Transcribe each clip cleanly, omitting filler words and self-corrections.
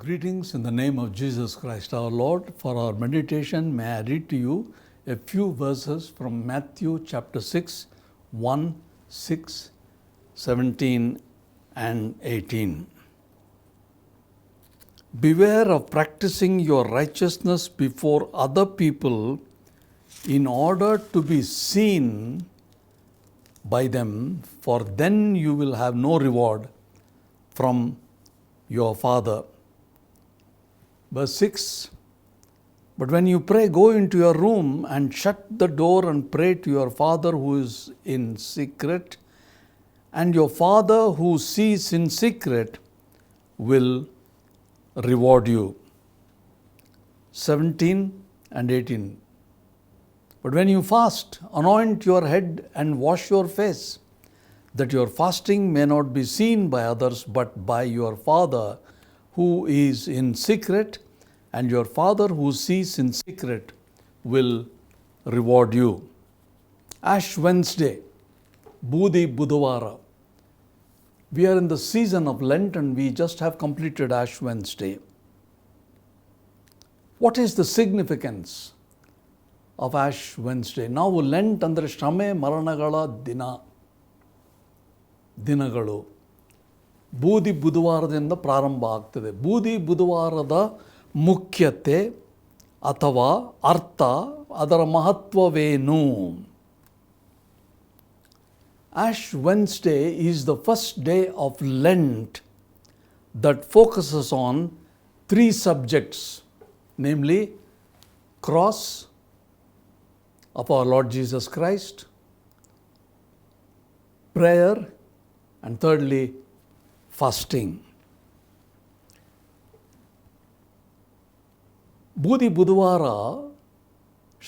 Greetings in the name of Jesus Christ our Lord. For our meditation, may I read to you a few verses from Matthew chapter 6, 1, 6, 17 and 18. Beware of practicing your righteousness before other people in order to be seen by them, for then you will have no reward from your Father. Verse 6, but when you pray, go into your room and shut the door and pray to your Father who is in secret, and your Father who sees in secret will reward you. 17 and 18. But when you fast, anoint your head and wash your face, that your fasting may not be seen by others, but by your Father who is in secret, and your Father who sees in secret will reward you. Ash Wednesday, Budi Buduvara. We are in the season of Lent and we just have completed Ash Wednesday. What is the significance of Ash Wednesday? ನಾವು lent ಅಂದರೆ ಶ್ರಮೆ ಮರಣಗಳ ದಿನಗಳು. ಬೂದಿ ಬುಧವಾರದಿಂದ ಪ್ರಾರಂಭ ಆಗ್ತದೆ. ಬೂದಿ ಬುಧವಾರದ ಮುಖ್ಯತೆ ಅಥವಾ ಅರ್ಥ, ಅದರ ಮಹತ್ವವೇನು? Ash Wednesday is the first day of Lent that focuses on three subjects, namely cross of our Lord Jesus Christ, prayer, and thirdly, fasting. ಬೂದಿ ಬುಧವಾರ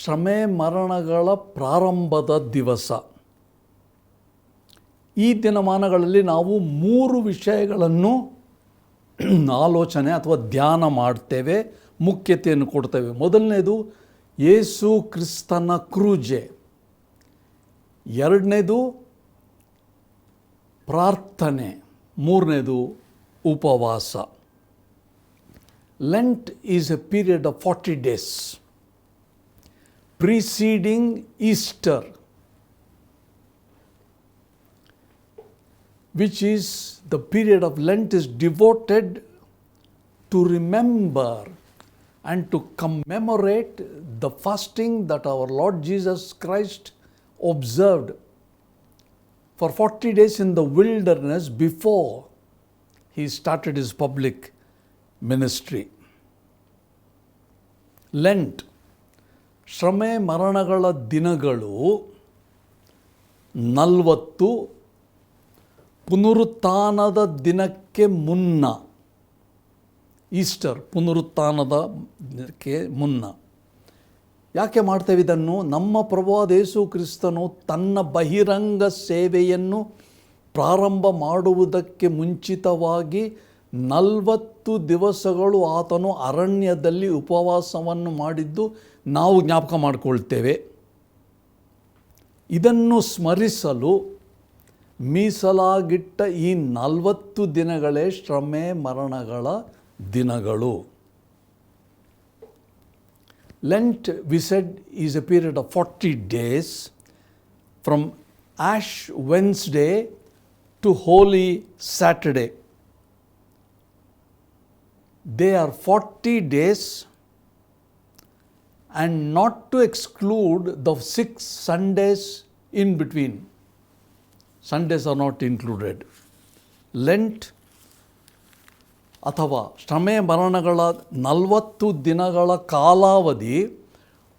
ಶ್ರಮೆ ಮರಣಗಳ ಪ್ರಾರಂಭದ ದಿವಸ. ಈ ದಿನಮಾನಗಳಲ್ಲಿ ನಾವು 3 ವಿಷಯಗಳನ್ನು ಆಲೋಚನೆ ಅಥವಾ ಧ್ಯಾನ ಮಾಡ್ತೇವೆ, ಮುಖ್ಯತೆಯನ್ನು ಕೊಡ್ತೇವೆ. ಮೊದಲನೇದು ಯೇಸು ಕ್ರಿಸ್ತನ ಕ್ರೂಜೆ, ಎರಡನೇದು ಪ್ರಾರ್ಥನೆ, ಮೂರನೇದು ಉಪವಾಸ. Lent is a period of 40 days preceding Easter, which is the period of Lent is devoted to remember and to commemorate the fasting that our Lord Jesus Christ observed for 40 days in the wilderness before he started his public ministry. Lent ಶ್ರಮೆ ಮರಣಗಳ ದಿನಗಳು 40 ಪುನರುತ್ಥಾನದ ದಿನಕ್ಕೆ ಮುನ್ನ, Easter ಪುನರುತ್ಥಾನದ ದಿನಕ್ಕೆ ಮುನ್ನ. ಯಾಕೆ ಮಾಡ್ತೇವೆ ಇದನ್ನು? ನಮ್ಮ ಪ್ರಭುವಾದ ಯೇಸು ಕ್ರಿಸ್ತನು ತನ್ನ ಬಹಿರಂಗ ಸೇವೆಯನ್ನು ಪ್ರಾರಂಭ ಮಾಡುವುದಕ್ಕೆ ಮುಂಚಿತವಾಗಿ 40 ದಿವಸಗಳು ಆತನು ಅರಣ್ಯದಲ್ಲಿ ಉಪವಾಸವನ್ನು ಮಾಡಿದ್ದು ನಾವು ಜ್ಞಾಪಕ ಮಾಡಿಕೊಳ್ತೇವೆ. ಇದನ್ನು ಸ್ಮರಿಸಲು ಮೀಸಲಾಗಿಟ್ಟ ಈ 40 ದಿನಗಳೇ ಶ್ರಮೆ ಮರಣಗಳ ದಿನಗಳು. Lent, we said, is a period of 40 days from Ash Wednesday to Holy Saturday. They are 40 days, and not to exclude the 6 Sundays in between. Sundays are not included. Lent ಅಥವಾ ಶ್ರಮೆ ಮರಣಗಳ 40 ದಿನಗಳ ಕಾಲಾವಧಿ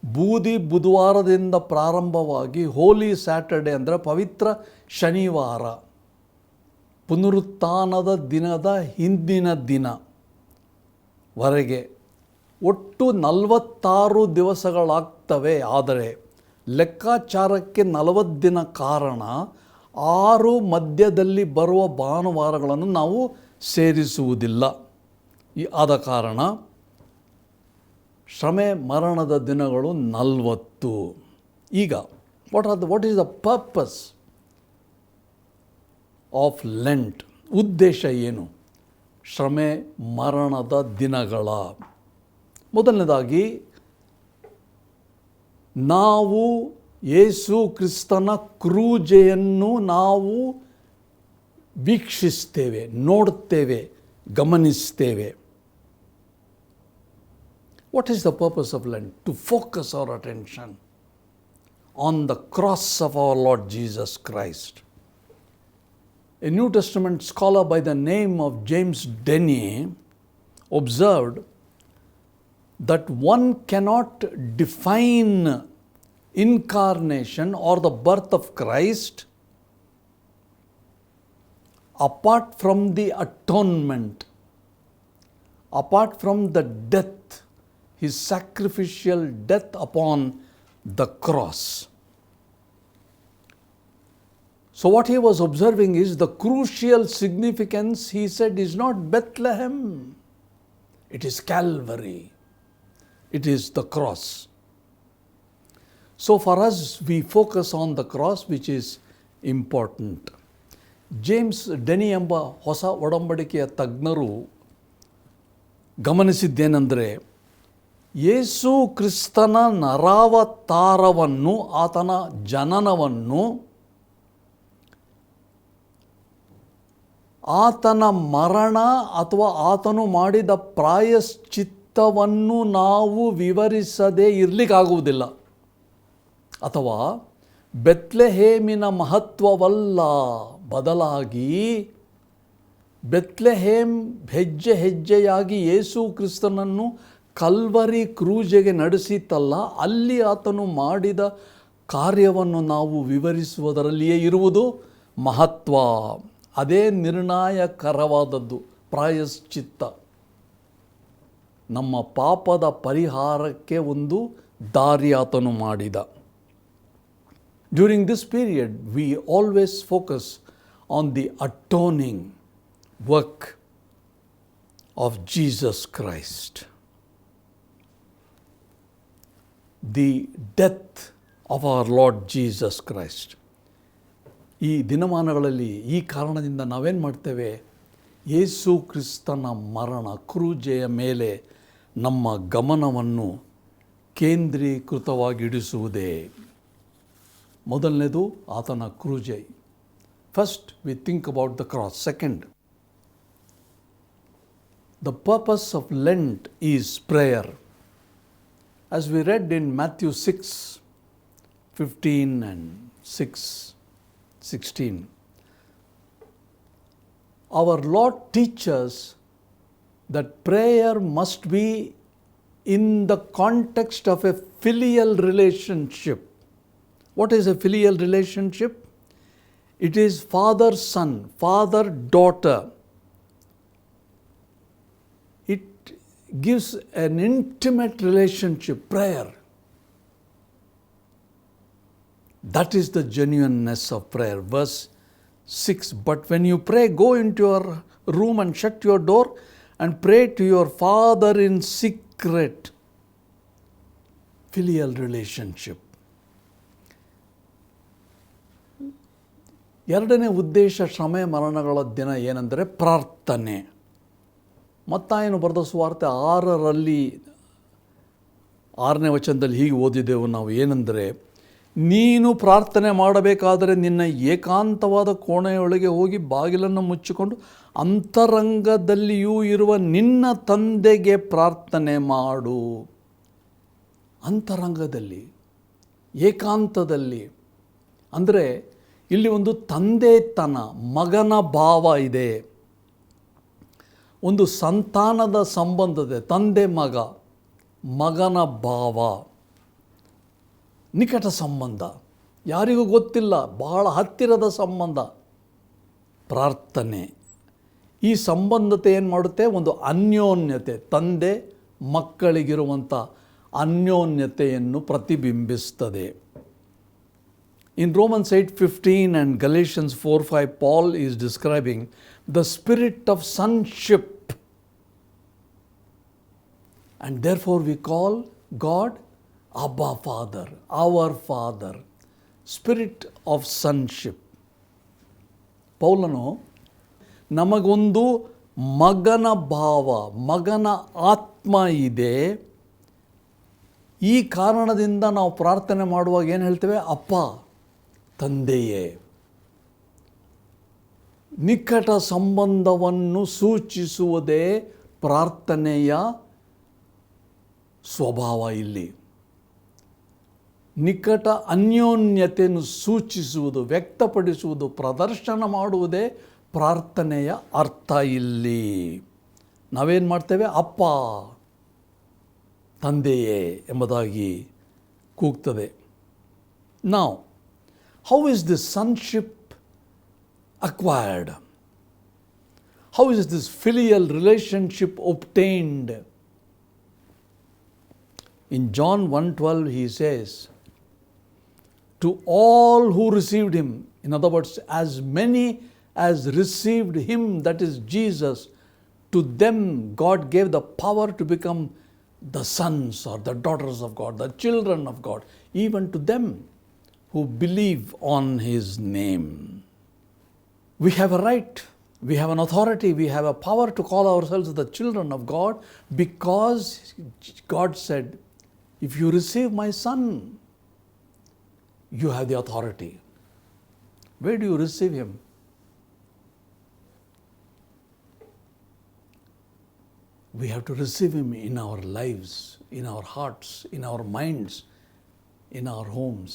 ಬೂದಿ ಬುಧವಾರದಿಂದ ಪ್ರಾರಂಭವಾಗಿ ಹೋಲಿ ಸ್ಯಾಟರ್ಡೆ ಅಂದರೆ ಪವಿತ್ರ ಶನಿವಾರ, ಪುನರುತ್ಥಾನದ ದಿನದ ಹಿಂದಿನ ದಿನ ವರೆಗೆ ಒಟ್ಟು 46 ದಿವಸಗಳಾಗ್ತವೆ. ಆದರೆ ಲೆಕ್ಕಾಚಾರಕ್ಕೆ 40 ದಿನ ಕಾರಣ 6 ಮಧ್ಯದಲ್ಲಿ ಬರುವ ಭಾನುವಾರಗಳನ್ನು ನಾವು ಸೇರಿಸುವುದಿಲ್ಲ. ಆದ ಕಾರಣ ಶ್ರಮೆ ಮರಣದ ದಿನಗಳು 40. ಈಗ what is the purpose of lent? ಉದ್ದೇಶ ಏನು? ಶ್ರಮೆ ಮರಣದ ದಿನಗಳ. ಮೊದಲನೇದಾಗಿ ನಾವು ಯೇಸು ಕ್ರಿಸ್ತನ ಕ್ರೂಜೆಯನ್ನು ನಾವು ವೀಕ್ಷಿಸ್ತೇವೆ, ನೋಡುತ್ತೇವೆ, ಗಮನಿಸ್ತೇವೆ. What is the purpose of Lent? To focus our attention on the cross of our Lord Jesus Christ. A New Testament scholar by the name of James Denney observed that one cannot define incarnation or the birth of Christ apart from the atonement, apart from the death, his sacrificial death upon the cross. So what he was observing is the crucial significance, he said, is not Bethlehem. It is Calvary. It is the cross. So for us, we focus on the cross, which is important. James Denney ಎಂಬ ಹೊಸ ಒಡಂಬಡಿಕೆಯ ತಜ್ಞರು ಗಮನಿಸಿದ್ದೇನೆಂದರೆ, ಯೇಸು ಕ್ರಿಸ್ತನ ನರಾವತಾರವನ್ನು, ಆತನ ಜನನವನ್ನು, ಆತನ ಮರಣ ಅಥವಾ ಆತನು ಮಾಡಿದ ಪ್ರಾಯಶ್ಚಿತ್ತವನ್ನು ನಾವು ವಿವರಿಸದೇ ಇರಲಿಕ್ಕಾಗುವುದಿಲ್ಲ. ಅಥವಾ ಬೆತ್ಲೆಹೇಮಿನ ಮಹತ್ವವಲ್ಲ, ಬದಲಾಗಿ ಬೆತ್ಲೆಹೇಮ್ ಹೆಜ್ಜೆ ಹೆಜ್ಜೆಯಾಗಿ ಯೇಸು ಕ್ರಿಸ್ತನನ್ನು ಕಲ್ವರಿ ಕ್ರೂಜೆಗೆ ನಡೆಸಿತಲ್ಲ, ಅಲ್ಲಿ ಆತನು ಮಾಡಿದ ಕಾರ್ಯವನ್ನು ನಾವು ವಿವರಿಸುವುದರಲ್ಲಿಯೇ ಇರುವುದು ಮಹತ್ವ. ಅದೇ ನಿರ್ಣಾಯಕರವಾದದ್ದು, ಪ್ರಾಯಶ್ಚಿತ್ತ. ನಮ್ಮ ಪಾಪದ ಪರಿಹಾರಕ್ಕೆ ಒಂದು ದಾರಿ ಆತನು ಮಾಡಿದ. During this period, we always focus on the atoning work of Jesus Christ. The death of our Lord Jesus Christ. ಈ ದಿನಮಾನಗಳಲ್ಲಿ ಈ ಕಾರಣದಿಂದ ನಾವೇನು ಮಾಡ್ತೇವೆ? ಯೇಸು ಕ್ರಿಸ್ತನ ಮರಣ, ಕ್ರೂಜೆಯ ಮೇಲೆ ನಮ್ಮ ಗಮನವನ್ನು ಕೇಂದ್ರೀಕೃತವಾಗಿಡಿಸುವುದೇ. ಮೊದಲನೇದು ಆತನ ಕ್ರೂಜೆ. First we think about the cross. Second, the purpose of Lent is prayer. As we read in Matthew 6:15 and 6:16, our Lord teaches that prayer must be in the context of a filial relationship. What is a filial relationship? It is father-son, father-daughter. It gives an intimate relationship, prayer. That is the genuineness of prayer. Verse 6, but when you pray, go into your room and shut your door and pray to your Father in secret. Filial relationship. ಎರಡನೇ ಉದ್ದೇಶ ಶ್ರಮೆ ಮರಣಗಳ ದಿನ ಏನೆಂದರೆ ಪ್ರಾರ್ಥನೆ. ಮತ್ತಾಯನು ಬರೆದ ಸುವಾರ್ತೆ 6:6ನೇ ವಚನದಲ್ಲಿ ಹೀಗೆ ಓದಿದೆವು ನಾವು, ಏನೆಂದರೆ, ನೀನು ಪ್ರಾರ್ಥನೆ ಮಾಡಬೇಕಾದರೆ ನಿನ್ನ ಏಕಾಂತವಾದ ಕೋಣೆಯೊಳಗೆ ಹೋಗಿ ಬಾಗಿಲನ್ನು ಮುಚ್ಚಿಕೊಂಡು ಅಂತರಂಗದಲ್ಲಿಯೂ ಇರುವ ನಿನ್ನ ತಂದೆಗೆ ಪ್ರಾರ್ಥನೆ ಮಾಡು. ಅಂತರಂಗದಲ್ಲಿ, ಏಕಾಂತದಲ್ಲಿ. ಅಂದರೆ ಇಲ್ಲಿ ಒಂದು ತಂದೆತನ, ಮಗನ ಭಾವ ಇದೆ. ಒಂದು ಸಂತಾನದ ಸಂಬಂಧದೆ, ತಂದೆ ಮಗ, ಮಗನ ಭಾವ, ನಿಕಟ ಸಂಬಂಧ, ಯಾರಿಗೂ ಗೊತ್ತಿಲ್ಲ, ಬಹಳ ಹತ್ತಿರದ ಸಂಬಂಧ. ಪ್ರಾರ್ಥನೆ ಈ ಸಂಬಂಧತೆ ಏನು ಮಾಡುತ್ತೆ? ಒಂದು ಅನ್ಯೋನ್ಯತೆ, ತಂದೆ ಮಕ್ಕಳಿಗಿರುವಂಥ ಅನ್ಯೋನ್ಯತೆಯನ್ನು ಪ್ರತಿಬಿಂಬಿಸ್ತದೆ. In Romans 8:15 and Galatians 4:5, Paul is describing the spirit of sonship. And therefore we call God Abba Father, our Father. Spirit of sonship. ಪೌಲನು ನಮಗೊಂದು ಮಗನ ಭಾವ, ಮಗನ ಆತ್ಮ ಇದೆ. ಈ ಕಾರಣದಿಂದ ನಾವು ಪ್ರಾರ್ಥನೆ ಮಾಡುವಾಗ ಏನು ಹೇಳ್ತೇವೆ? ಅಪ್ಪ, ತಂದೆಯೇ. ನಿಕಟ ಸಂಬಂಧವನ್ನು ಸೂಚಿಸುವುದೇ ಪ್ರಾರ್ಥನೆಯ ಸ್ವಭಾವ. ಇಲ್ಲಿ ನಿಕಟ ಅನ್ಯೋನ್ಯತೆಯನ್ನು ಸೂಚಿಸುವುದು, ವ್ಯಕ್ತಪಡಿಸುವುದು, ಪ್ರದರ್ಶನ ಮಾಡುವುದೇ ಪ್ರಾರ್ಥನೆಯ ಅರ್ಥ. ಇಲ್ಲಿ ನಾವೇನು ಮಾಡ್ತೇವೆ? ಅಪ್ಪ, ತಂದೆಯೇ ಎಂಬುದಾಗಿ ಕೂಗ್ತದೆ. ನಾವು how is this ಸನ್ಶಿಪ್ acquired? How is this filial relationship obtained? In John 1:12 he says, to all who received him, in other words, as many as received him, that is Jesus, to them God gave the power to become the sons or the daughters of God, the children of God, even to them who believe on his name. We have a right, we have an authority, we have a power to call ourselves the children of God, because God said, if you receive my son, you have the authority. Where do you receive him? We have to receive him in our lives, in our hearts, in our minds, in our homes,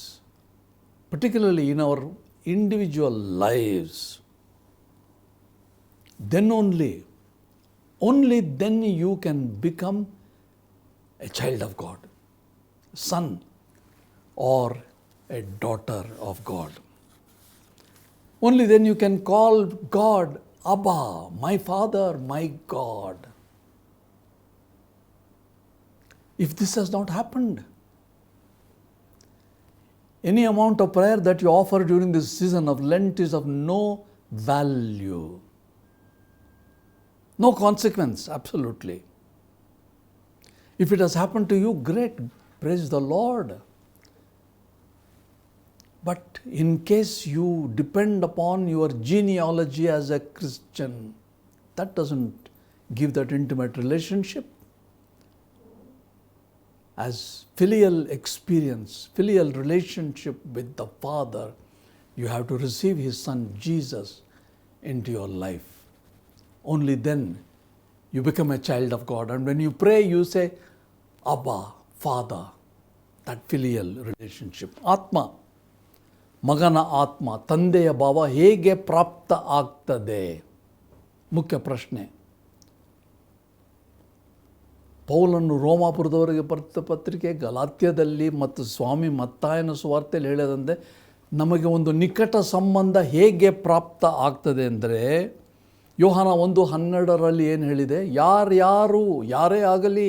particularly in our individual lives. Then only then you can become a child of God, son or a daughter of God. Only then you can call God Abba, my Father, my God. If this has not happened, any amount of prayer that you offer during this season of Lent is of no value. No consequence, absolutely. If it has happened to you, great, praise the Lord. But in case you depend upon your genealogy as a Christian, that doesn't give that intimate relationship. As filial experience, filial relationship with the Father, you have to receive his son Jesus into your life. Only then you become a child of God. And when you pray, you say, Abba, Father, that filial relationship. Atma, ಮಗನ ಆತ್ಮ, ತಂದೆಯ ಭಾವ ಹೇಗೆ ಪ್ರಾಪ್ತ ಆಗ್ತದೆ? ಮುಖ್ಯ ಪ್ರಶ್ನೆ. ಪೌಲನ್ನು ರೋಮಾಪುರದವರಿಗೆ ಬರೆದ ಪತ್ರಿಕೆ, ಗಲಾತ್ಯದಲ್ಲಿ ಮತ್ತು ಸ್ವಾಮಿ ಮತ್ತಾಯನ ಸುವಾರ್ತೆಯಲ್ಲಿ ಹೇಳದಂತೆ ನಮಗೆ ಒಂದು ನಿಕಟ ಸಂಬಂಧ ಹೇಗೆ ಪ್ರಾಪ್ತ ಆಗ್ತದೆ ಅಂದರೆ, ಯೋಹಾನ 1:12 ಏನು ಹೇಳಿದೆ? ಯಾರೇ ಆಗಲಿ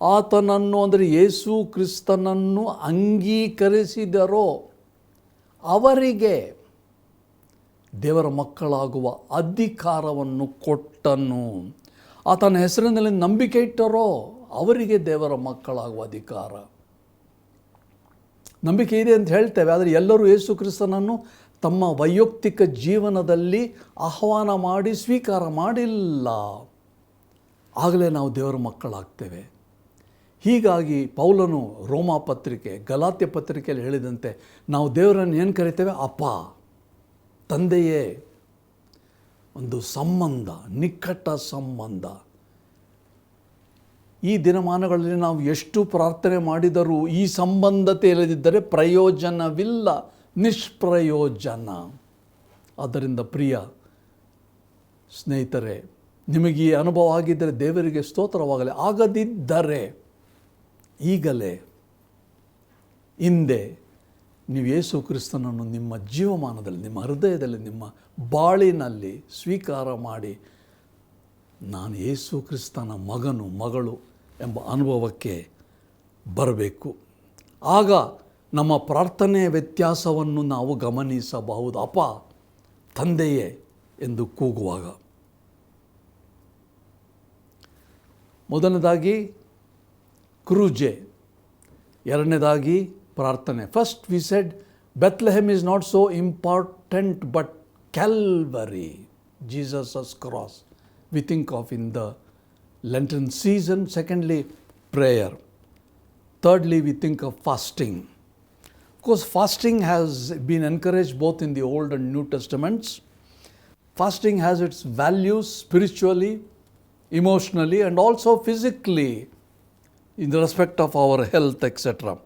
ಆತನನ್ನು, ಅಂದರೆ ಯೇಸು ಕ್ರಿಸ್ತನನ್ನು ಅಂಗೀಕರಿಸಿದರೋ ಅವರಿಗೆ ದೇವರ ಮಕ್ಕಳಾಗುವ ಅಧಿಕಾರವನ್ನು ಕೊಟ್ಟನು. ಆತನ ಹೆಸರಿನಲ್ಲಿ ನಂಬಿಕೆ ಇಟ್ಟರೋ ಅವರಿಗೆ ದೇವರ ಮಕ್ಕಳಾಗುವ ಅಧಿಕಾರ. ನಂಬಿಕೆ ಇದೆ ಅಂತ ಹೇಳ್ತೇವೆ, ಆದರೆ ಎಲ್ಲರೂ ಯೇಸು ಕ್ರಿಸ್ತನನ್ನು ತಮ್ಮ ವೈಯಕ್ತಿಕ ಜೀವನದಲ್ಲಿ ಆಹ್ವಾನ ಮಾಡಿ ಸ್ವೀಕಾರ ಮಾಡಿಲ್ಲ. ಆಗಲೇ ನಾವು ದೇವರ ಮಕ್ಕಳಾಗ್ತೇವೆ. ಹೀಗಾಗಿ ಪೌಲನು ರೋಮಾ ಪತ್ರಿಕೆ, ಗಲಾತ್ಯ ಪತ್ರಿಕೆಯಲ್ಲಿ ಹೇಳಿದಂತೆ ನಾವು ದೇವರನ್ನು ಏನು ಕರಿತೇವೆ? ಅಪ್ಪ, ತಂದೆಯೇ. ಒಂದು ಸಂಬಂಧ, ನಿಕಟ ಸಂಬಂಧ. ಈ ದಿನಮಾನಗಳಲ್ಲಿ ನಾವು ಎಷ್ಟು ಪ್ರಾರ್ಥನೆ ಮಾಡಿದರೂ ಈ ಸಂಬಂಧತೆ ಇಲ್ಲದಿದ್ದರೆ ಪ್ರಯೋಜನವಿಲ್ಲ, ನಿಷ್ಪ್ರಯೋಜನ. ಆದ್ದರಿಂದ ಪ್ರಿಯ ಸ್ನೇಹಿತರೆ, ನಿಮಗೆ ಈ ಅನುಭವ ಆಗಿದ್ದರೆ ದೇವರಿಗೆ ಸ್ತೋತ್ರವಾಗಲಿ. ಆಗದಿದ್ದರೆ ಈಗಲೇ ಹಿಂದೆ ನೀವು ಯೇಸು ಕ್ರಿಸ್ತನನ್ನು ನಿಮ್ಮ ಜೀವಮಾನದಲ್ಲಿ, ನಿಮ್ಮ ಹೃದಯದಲ್ಲಿ, ನಿಮ್ಮ ಬಾಳಿನಲ್ಲಿ ಸ್ವೀಕಾರ ಮಾಡಿ, ನಾನು ಯೇಸು ಕ್ರಿಸ್ತನ ಮಗನು, ಮಗಳು ಎಂಬ ಅನುಭವಕ್ಕೆ ಬರಬೇಕು. ಆಗ ನಮ್ಮ ಪ್ರಾರ್ಥನೆಯ ವ್ಯತ್ಯಾಸವನ್ನು ನಾವು ಗಮನಿಸಬಹುದು. ಅಪ್ಪ, ತಂದೆಯೇ ಎಂದು ಕೂಗುವಾಗ. ಮೊದಲನೇದಾಗಿ ಕ್ರೂಜೆ, ಎರಡನೇದಾಗಿ ಪ್ರಾರ್ಥನೆ. First we said Bethlehem is not so important but Calvary, Jesus cross we think of in the Lenten season. Secondly, prayer. Thirdly, we think of fasting. Of course, fasting has been encouraged both in the Old and New Testaments. Fasting has its values spiritually, emotionally, and also physically in the respect of our health, etc.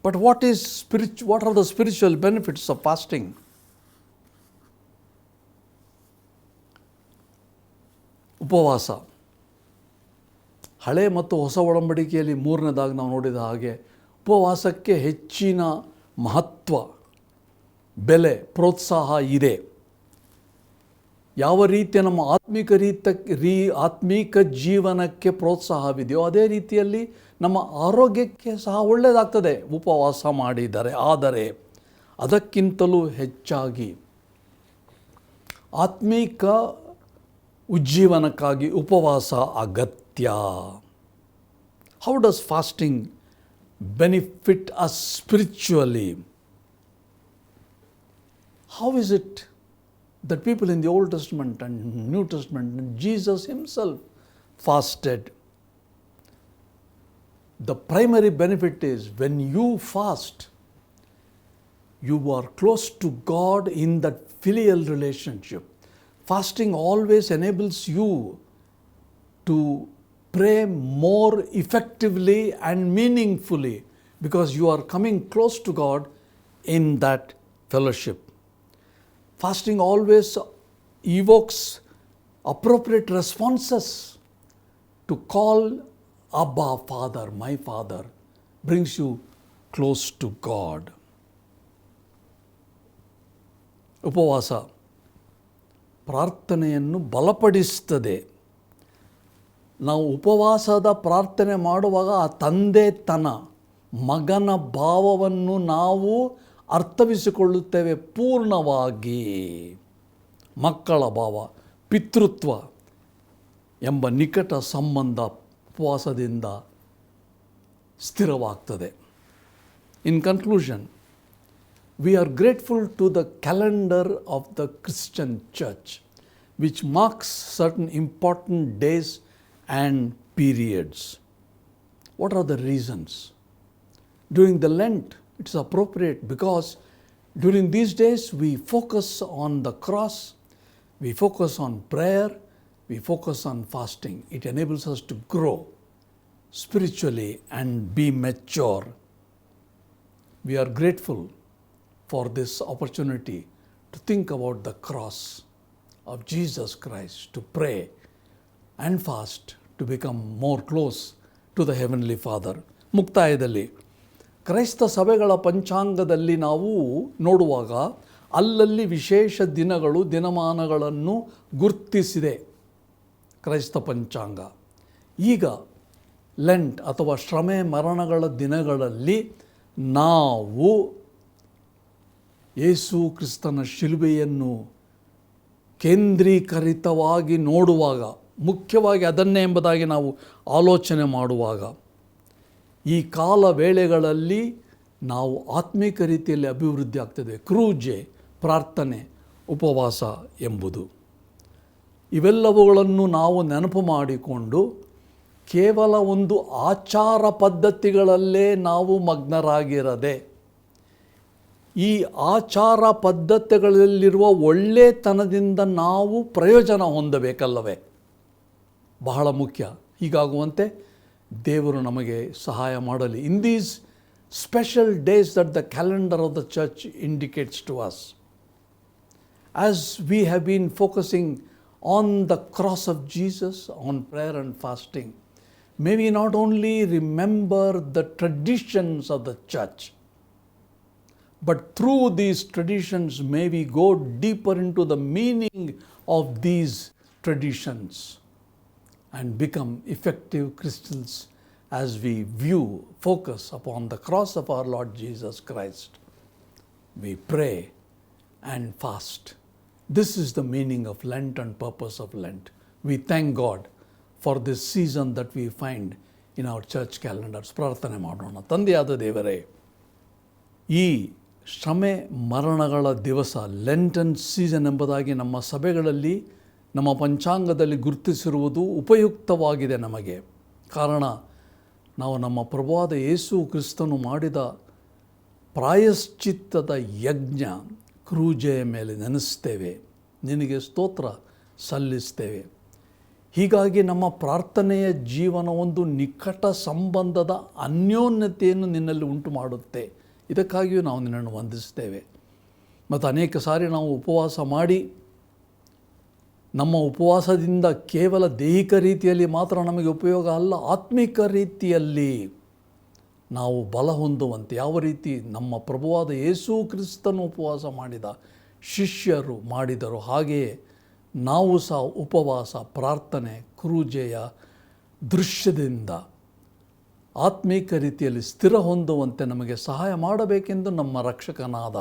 But what are the spiritual benefits of fasting? ಉಪವಾಸ. ಹಳೆ ಮತ್ತು ಹೊಸ ಒಡಂಬಡಿಕೆಯಲ್ಲಿ ಮೂರನೇದಾಗಿ ನಾವು ನೋಡಿದ ಹಾಗೆ ಉಪವಾಸಕ್ಕೆ ಹೆಚ್ಚಿನ ಮಹತ್ವ, ಬೆಲೆ, ಪ್ರೋತ್ಸಾಹ ಇದೆ. ಯಾವ ರೀತಿಯ ನಮ್ಮ ಆತ್ಮೀಕ ಜೀವನಕ್ಕೆ ಪ್ರೋತ್ಸಾಹವಿದೆಯೋ ಅದೇ ರೀತಿಯಲ್ಲಿ ನಮ್ಮ ಆರೋಗ್ಯಕ್ಕೆ ಸಹ ಒಳ್ಳೆಯದಾಗ್ತದೆ ಉಪವಾಸ ಮಾಡಿದರೆ. ಆದರೆ ಅದಕ್ಕಿಂತಲೂ ಹೆಚ್ಚಾಗಿ ಆತ್ಮೀಕ ಉಜ್ಜೀವನಕ್ಕಾಗಿ ಉಪವಾಸ ಅಗತ್ಯ. How does fasting benefit us spiritually? How is it that people in the Old Testament and New Testament and Jesus himself fasted? The primary benefit is when you fast, you are close to God in that filial relationship. Fasting always enables you to pray more effectively and meaningfully because you are coming close to God in that fellowship. Fasting always evokes appropriate responses to call Abba, Father, my Father, brings you close to God. ಉಪವಾಸ ಪ್ರಾರ್ಥನೆಯನ್ನು ಬಲಪಡಿಸ್ತದೆ. ನಾವು ಉಪವಾಸದ ಪ್ರಾರ್ಥನೆ ಮಾಡುವಾಗ ಆ ತಂದೆತನ, ಮಗನ ಭಾವವನ್ನು ನಾವು ಅರ್ಥವಿಸಿಕೊಳ್ಳುತ್ತೇವೆ ಪೂರ್ಣವಾಗಿ. ಮಕ್ಕಳ ಭಾವ, ಪಿತೃತ್ವ ಎಂಬ ನಿಕಟ ಸಂಬಂಧ ಉಪವಾಸದಿಂದ ಸ್ಥಿರವಾಗ್ತದೆ. ಇನ್ conclusion, we are grateful to the calendar of the Christian Church, which marks certain important days and periods. What are the reasons? During the Lent, it's appropriate because during these days we focus on the cross, we focus on prayer, we focus on fasting. It enables us to grow spiritually and be mature. We are grateful for this opportunity to think about the cross of Jesus Christ, to pray and fast, to become more close to the Heavenly Father. ಮುಕ್ತಾಯದಲ್ಲಿ ಕ್ರೈಸ್ತ ಸಭೆಗಳ ಪಂಚಾಂಗದಲ್ಲಿ ನಾವು ನೋಡುವಾಗ ಅಲ್ಲಲ್ಲಿ ವಿಶೇಷ ದಿನಗಳು, ದಿನಮಾನಗಳನ್ನು ಗುರ್ತಿಸಿದೆ ಕ್ರೈಸ್ತ ಪಂಚಾಂಗ. ಈಗ ಲೆಂಟ್ ಅಥವಾ ಶ್ರಮೆ ಮರಣಗಳ ದಿನಗಳಲ್ಲಿ ನಾವು ಯೇಸು ಕ್ರಿಸ್ತನ ಶಿಲುಬೆಯನ್ನು ಕೇಂದ್ರೀಕರಿತವಾಗಿ ನೋಡುವಾಗ, ಮುಖ್ಯವಾಗಿ ಅದನ್ನೇ ಎಂಬುದಾಗಿ ನಾವು ಆಲೋಚನೆ ಮಾಡುವಾಗ, ಈ ಕಾಲ ವೇಳೆಗಳಲ್ಲಿ ನಾವು ಆತ್ಮೀಕ ರೀತಿಯಲ್ಲಿ ಅಭಿವೃದ್ಧಿ ಆಗ್ತದೆ. ಕ್ರೂಜೆ, ಪ್ರಾರ್ಥನೆ, ಉಪವಾಸ ಎಂಬುದು ಇವೆಲ್ಲವುಗಳನ್ನು ನಾವು ನೆನಪು ಮಾಡಿಕೊಂಡು ಕೇವಲ ಒಂದು ಆಚಾರ ಪದ್ಧತಿಗಳಲ್ಲೇ ನಾವು ಮಗ್ನರಾಗಿರದೆ, ಈ ಆಚಾರ ಪದ್ಧತಿಗಳಲ್ಲಿರುವ ಒಳ್ಳೆತನದಿಂದ ನಾವು ಪ್ರಯೋಜನ ಹೊಂದಬೇಕಲ್ಲವೇ? ಬಹಳ ಮುಖ್ಯ. ಹೀಗಾಗುವಂತೆ ದೇವರು ನಮಗೆ ಸಹಾಯ ಮಾಡಲಿ. In these special days that the calendar of the church indicates to us, as we have been focusing on the cross of Jesus, on prayer and fasting, may we not only remember the traditions of the church, but through these traditions may we go deeper into the meaning of these traditions and become effective Christians as we focus upon the cross of our Lord Jesus Christ. We pray and fast. This is the meaning of Lent and purpose of Lent. We thank God for this season that we find in our church calendars. ಪ್ರಾರ್ಥನೆ ಮಾಡೋಣ. ತಂದೆಯಾದ ದೇವರೇ, ಈ ಶ್ರಮೆ ಮರಣಗಳ ದಿವಸ, ಲೆಂಟನ್ season ಎಂಬುದಾಗಿ ನಮ್ಮ ಸಭೆಗಳಲ್ಲಿ ನಮ್ಮ ಪಂಚಾಂಗದಲ್ಲಿ ಗುರುತಿಸಿರುವುದು ಉಪಯುಕ್ತವಾಗಿದೆ ನಮಗೆ. ಕಾರಣ ನಾವು ನಮ್ಮ ಪ್ರಭುವಾದ ಯೇಸು ಕ್ರಿಸ್ತನು ಮಾಡಿದ ಪ್ರಾಯಶ್ಚಿತ್ತದ ಯಜ್ಞ ಕ್ರೂಜೆಯ ಮೇಲೆ ನೆನೆಸ್ತೇವೆ, ನಿನಗೆ ಸ್ತೋತ್ರ ಸಲ್ಲಿಸ್ತೇವೆ. ಹೀಗಾಗಿ ನಮ್ಮ ಪ್ರಾರ್ಥನೆಯ ಜೀವನ ಒಂದು ನಿಕಟ ಸಂಬಂಧದ ಅನ್ಯೋನ್ಯತೆಯನ್ನು ನಿನ್ನಲ್ಲಿ ಉಂಟು ಮಾಡುತ್ತೆ. ಇದಕ್ಕಾಗಿಯೂ ನಾವು ನಿನ್ನನ್ನು ವಂದಿಸ್ತೇವೆ. ಮತ್ತು ಅನೇಕ ಸಾರಿ ನಾವು ಉಪವಾಸ ಮಾಡಿ ನಮ್ಮ ಉಪವಾಸದಿಂದ ಕೇವಲ ದೈಹಿಕ ರೀತಿಯಲ್ಲಿ ಮಾತ್ರ ನಮಗೆ ಉಪಯೋಗ ಅಲ್ಲ, ಆತ್ಮಿಕ ರೀತಿಯಲ್ಲಿ ನಾವು ಬಲ ಹೊಂದುವಂತೆ, ಯಾವ ರೀತಿ ನಮ್ಮ ಪ್ರಭುವಾದ ಯೇಸು ಕ್ರಿಸ್ತನು ಉಪವಾಸ ಮಾಡಿದ ಶಿಷ್ಯರು ಮಾಡಿದರು, ಹಾಗೆಯೇ ನಾವು ಸಹ ಉಪವಾಸ, ಪ್ರಾರ್ಥನೆ, ಕ್ರೂಜೆಯ ದೃಶ್ಯದಿಂದ ಆತ್ಮೀಕ ರೀತಿಯಲ್ಲಿ ಸ್ಥಿರ ಹೊಂದುವಂತೆ ನಮಗೆ ಸಹಾಯ ಮಾಡಬೇಕೆಂದು ನಮ್ಮ ರಕ್ಷಕನಾದ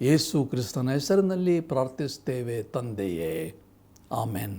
ಯೇಸು ಕ್ರಿಸ್ತನ ಹೆಸರಿನಲ್ಲಿ ಪ್ರಾರ್ಥಿಸ್ತೇವೆ ತಂದೆಯೇ. ಆಮೆನ್.